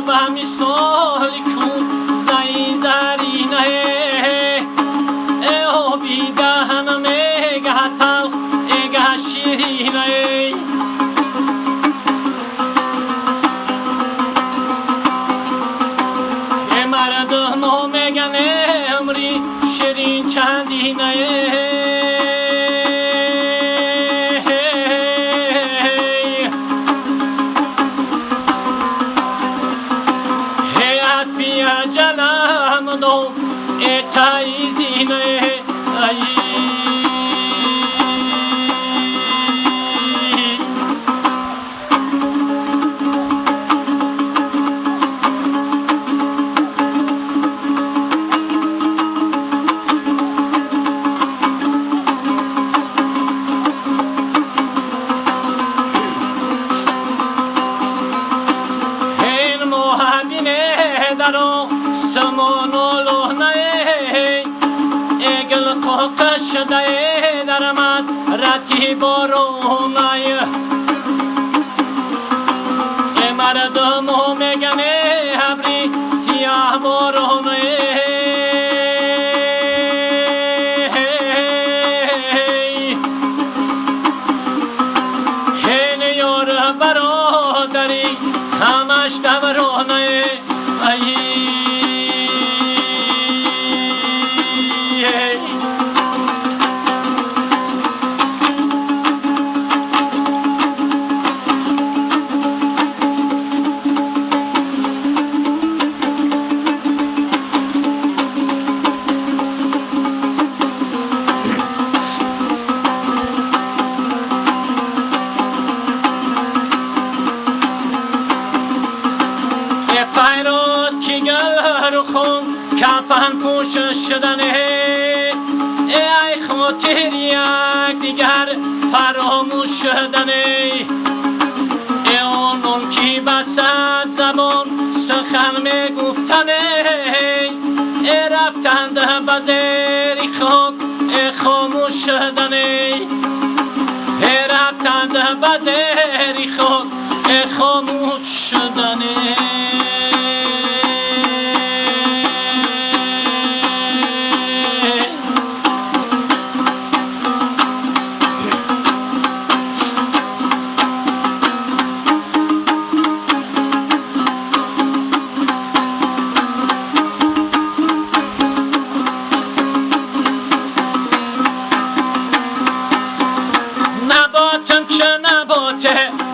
به مثال کو زی زرینه او بی دهنم اگه تلخ اگه شیرینه که مردم میگن عمری شیرین چندینه تایزینه این محبینه درو سمانو شده در مسرتی برونای مردم میگنه ابری سیاه برونای هین یار برادری همش دورونای کفن پوش شدنه ای خاطر یک دیگر فراموش شدنه ای آنون کی بسد زبان سخن میگفتنه ای رفتند بزیر خاک ای خاموش شدنه ای رفتند بزیر خاک ای خاموش شدنه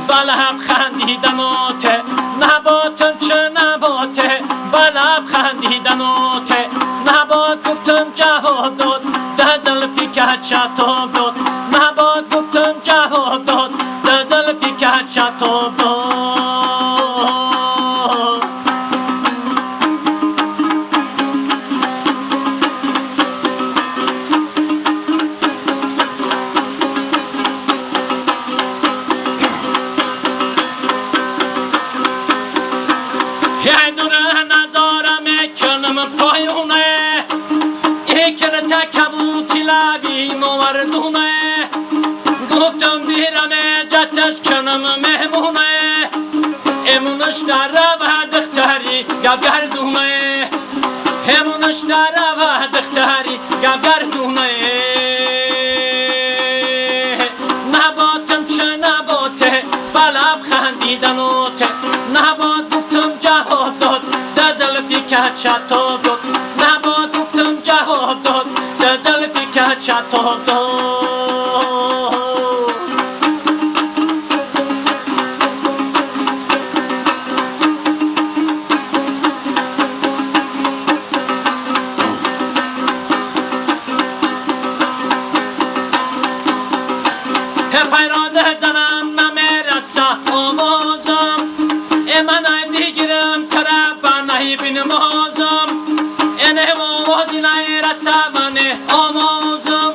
بلب خندیدنوته نباتم چه نباته بلب خندیدنوته نبات گفتم جواب داد ده زلفی که شتاب داد نبات گفتم جواب داد ده زلفی که شتاب داد یه دوره نظارم کنم پایونه ایکر تکبوتی لبی موردونه گفتم بیرم جتش کنم مهمونه امونش در و دختری گردونه امونش در و دختری گردونه نباتم چه نباته بلب خندیدنوته نبات گفتم جواب داد ده زلفی که شتاب داد نبات گفتم جواب داد ده زلفی که شتاب داد فیراده زنم نمیرسه آوازم من بگیرم طرف نهی نمازم اینه آوازی نیرسه من آوازم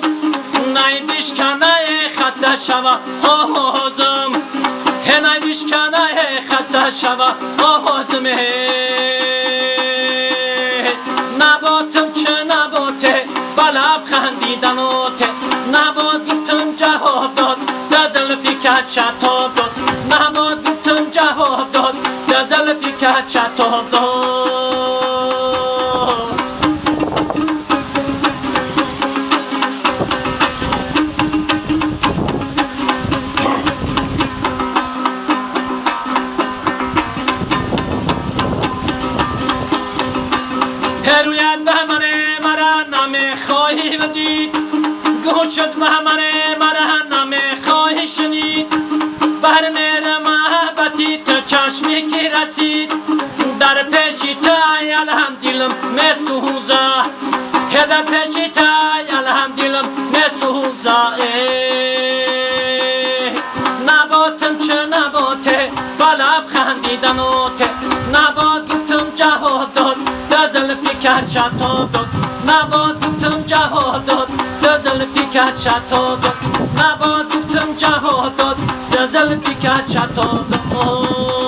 نهی بشکنه خسته شوه آوازم اینه بشکنه خسته شوه آوازم نباتم چه نباته بلب خندیدنوته نبات گفتم جواب داد ده زلفی که شتاب داد نبات گفتم جواب داد ده زلفی زلفی که چطور داد رویت به من مرا نمیخواهی بدید گوشت به من مرا نمیخواهی شنید بر مهر محبتی تو چشمی که رسید در پیشی تای الهم دلم مسوزا در پیشی تای الهم دلم مسوزا نباتم چه نباته بلب خندیدنوته نبات گفتم جهاد داد زلفی که چطور داد نباد گفتم جهاد داد زلفی که چطور داد نباد گفتم جهاد داد زلفی که چطور داد